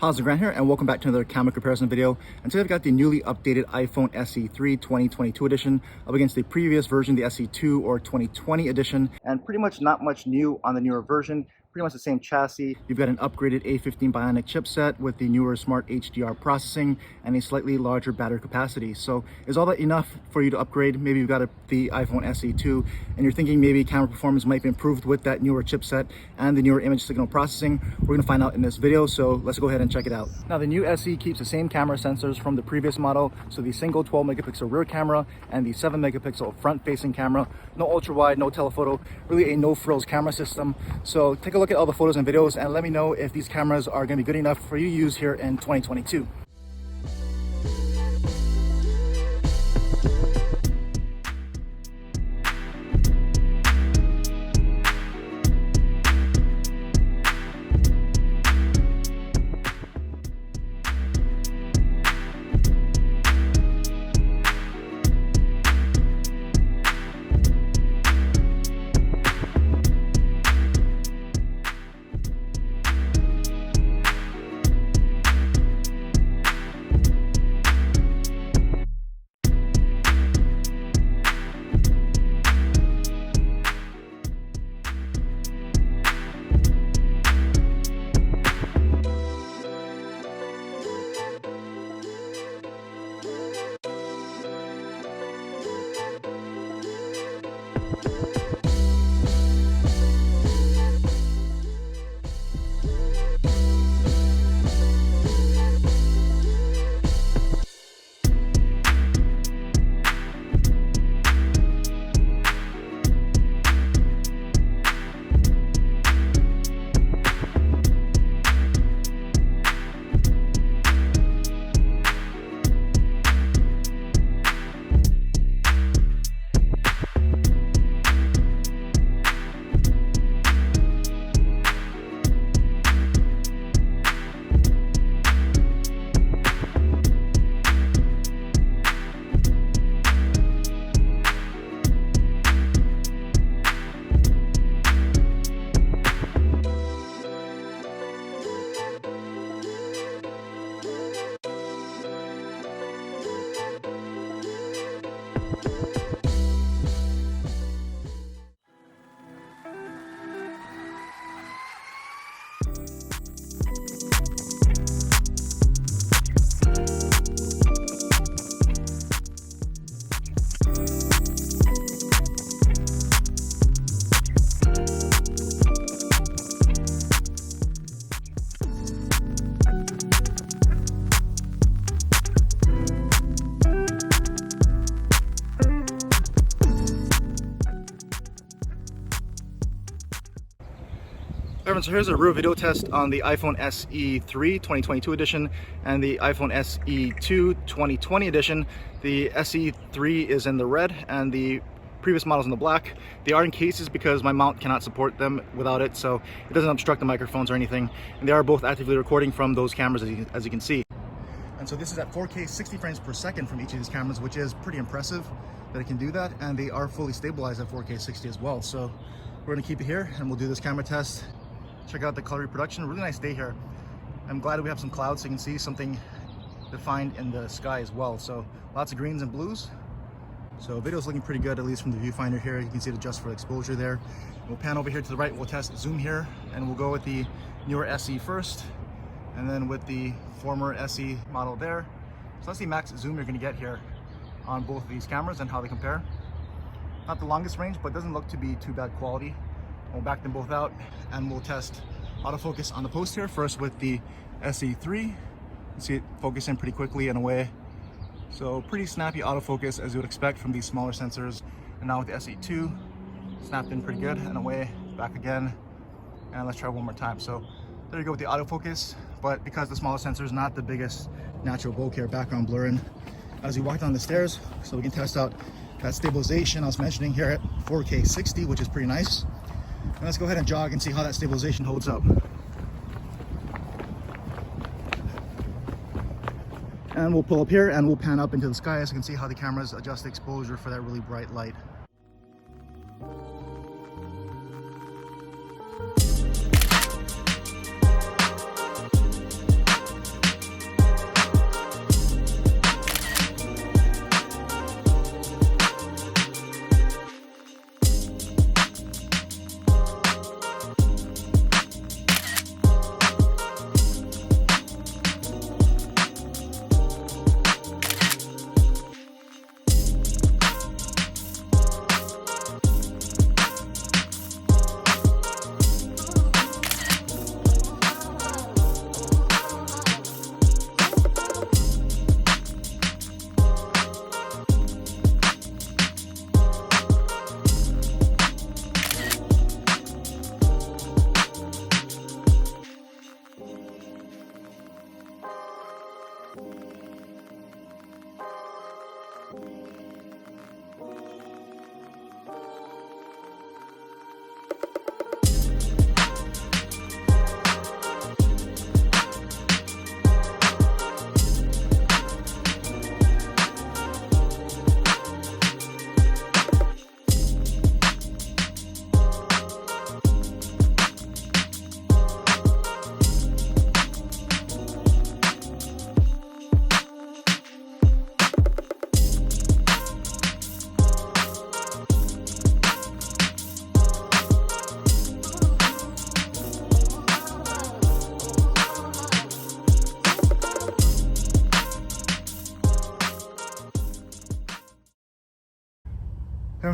Howzit here, and welcome back to another camera comparison video. And today I've got the newly updated iPhone SE3 2022 edition up against the previous version, the SE2 or 2020 edition. And pretty much not much new on the newer version. Pretty much the same chassis. You've got an upgraded A15 Bionic chipset with the newer smart HDR processing and a slightly larger battery capacity. So is all that enough for you to upgrade? Maybe you've got the iPhone SE2 and you're thinking maybe camera performance might be improved with that newer chipset and the newer image signal processing. We're gonna find out in this video, so let's go ahead and check it out. Now the new SE keeps the same camera sensors from the previous model. So the single 12 megapixel rear camera and the 7 megapixel front facing camera. No ultra wide, no telephoto, really a no frills camera system. So take a look at all the photos and videos and let me know if these cameras are going to be good enough for you to use here in 2022. So here's a real video test on the iPhone SE3 2022 edition and the iPhone SE2 2020 edition. The SE3 is in the red and the previous model's in the black. They are in cases because my mount cannot support them without it, so it doesn't obstruct the microphones or anything. And they are both actively recording from those cameras as you can see. And so this is at 4K 60 frames per second from each of these cameras, which is pretty impressive that it can do that. And they are fully stabilized at 4K 60 as well. So we're gonna keep it here and we'll do this camera test. Check out the color reproduction. Really nice day here. I'm glad we have some clouds so you can see something defined in the sky as well. So lots of greens and blues. So video's looking pretty good, at least from the viewfinder here. You can see it adjusts for exposure there. We'll pan over here to the right. We'll test zoom here and we'll go with the newer SE first and then with the former SE model there. So that's the max zoom you're going to get here on both of these cameras and how they compare. Not the longest range, but doesn't look to be too bad quality. We'll back them both out and we'll test autofocus on the post here. First with the SE3. You see it focus in pretty quickly and away. So pretty snappy autofocus as you would expect from these smaller sensors. And now with the SE2, snapped in pretty good and away, back again. And let's try one more time. So there you go with the autofocus. But because the smaller sensor is not the biggest natural bokeh or background blurring as you walk down the stairs, so we can test out that stabilization I was mentioning here at 4K 60, which is pretty nice. And let's go ahead and jog and see how that stabilization holds up. And we'll pull up here and we'll pan up into the sky so you can see how the cameras adjust the exposure for that really bright light.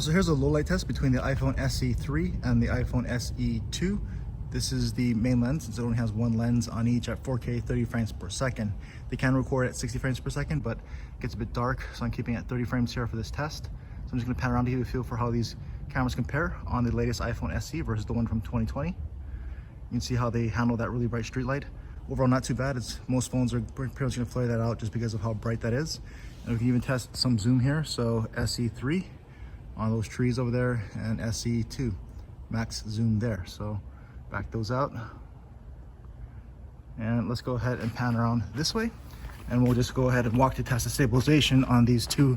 So here's a low light test between the iPhone SE 3 and the iPhone SE 2. This is the main lens, since it only has one lens on each at 4K 30 frames per second. They can record at 60 frames per second, but it gets a bit dark, so I'm keeping it at 30 frames here for this test. So I'm just going to pan around to give you a feel for how these cameras compare on the latest iPhone SE versus the one from 2020. You can see how they handle that really bright street light. Overall, not too bad. Most phones are pretty much going to flare that out just because of how bright that is. And we can even test some zoom here. So SE 3 on those trees over there, and SE 2 max zoom there. So back those out, and let's go ahead and pan around this way, and we'll just go ahead and walk to test the stabilization on these two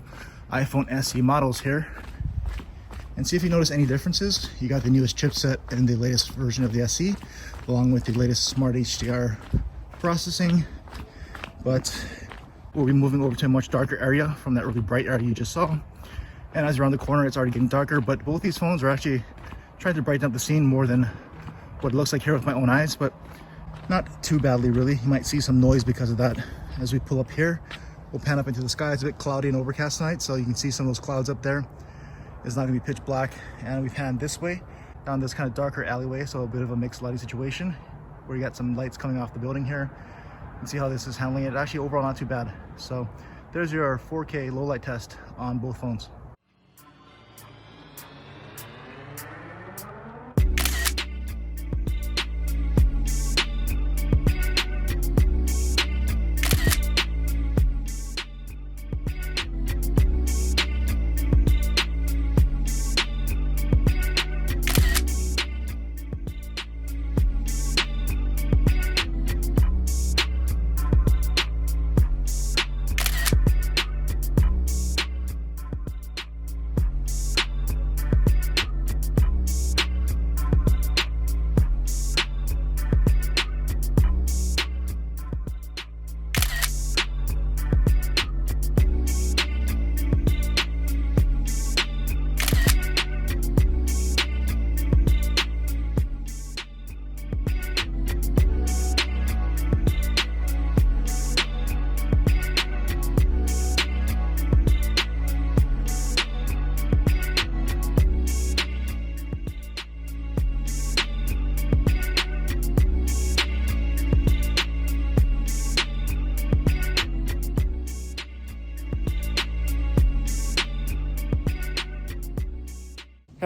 iPhone SE models here and see if you notice any differences. You got the newest chipset in the latest version of the SE, along with the latest smart HDR processing, but we'll be moving over to a much darker area from that really bright area you just saw. And as you're around the corner, it's already getting darker, but both these phones are actually trying to brighten up the scene more than what it looks like here with my own eyes, but not too badly really. You might see some noise because of that. As we pull up here, we'll pan up into the sky. It's a bit cloudy and overcast tonight, so you can see some of those clouds up there. It's not gonna be pitch black. And we pan this way, down this kind of darker alleyway, so a bit of a mixed lighting situation where you got some lights coming off the building here. You can see how this is handling it. Actually, overall, not too bad. So there's your 4K low light test on both phones.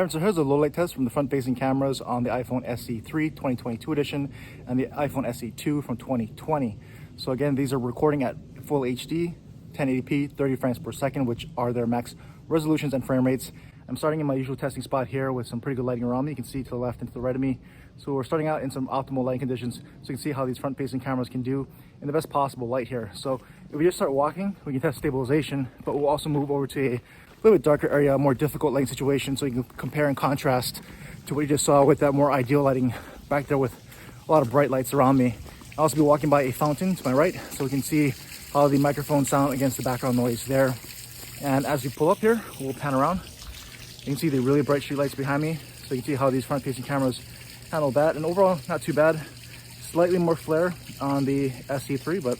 So here's a low light test from the front facing cameras on the iPhone SE 3 2022 edition and the iPhone SE 2 from 2020. So again, these are recording at full HD, 1080p, 30 frames per second, which are their max resolutions and frame rates. I'm starting in my usual testing spot here with some pretty good lighting around me. You can see to the left and to the right of me. So we're starting out in some optimal lighting conditions, so you can see how these front facing cameras can do in the best possible light here. So if we just start walking, we can test stabilization, but we'll also move over to a little bit darker area, a more difficult lighting situation, so you can compare and contrast to what you just saw with that more ideal lighting back there with a lot of bright lights around me. I'll also be walking by a fountain to my right, so we can see how the microphone sound against the background noise there. And as we pull up here, we'll pan around. You can see the really bright street lights behind me, so you can see how these front facing cameras handle that. And overall, not too bad. Slightly more flare on the SE3, but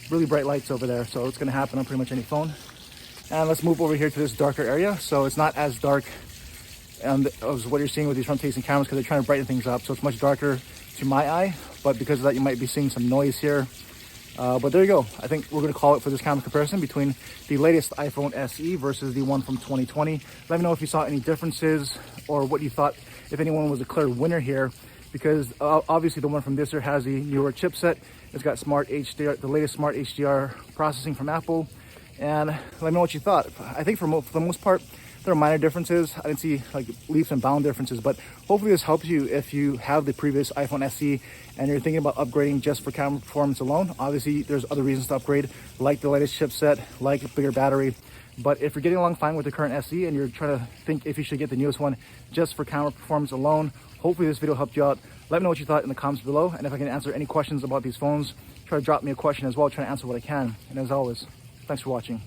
really bright lights over there, so it's going to happen on pretty much any phone. And let's move over here to this darker area. So it's not as dark as what you're seeing with these front facing cameras, because they're trying to brighten things up. So it's much darker to my eye, but because of that, you might be seeing some noise here. But there you go. I think we're going to call it for this camera comparison between the latest iPhone SE versus the one from 2020. Let me know if you saw any differences or what you thought, if anyone was a clear winner here because obviously the one from this year has the newer chipset. It's got smart HDR, the latest smart HDR processing from Apple. And let me know what you thought. I think for the most part, there are minor differences. I didn't see like leaps and bound differences, but hopefully this helps you if you have the previous iPhone SE and you're thinking about upgrading just for camera performance alone. Obviously, there's other reasons to upgrade, like the latest chipset, like a bigger battery. But if you're getting along fine with the current SE and you're trying to think if you should get the newest one just for camera performance alone, hopefully this video helped you out. Let me know what you thought in the comments below, and if I can answer any questions about these phones, try to drop me a question as well, try to answer what I can. And as always, thanks for watching.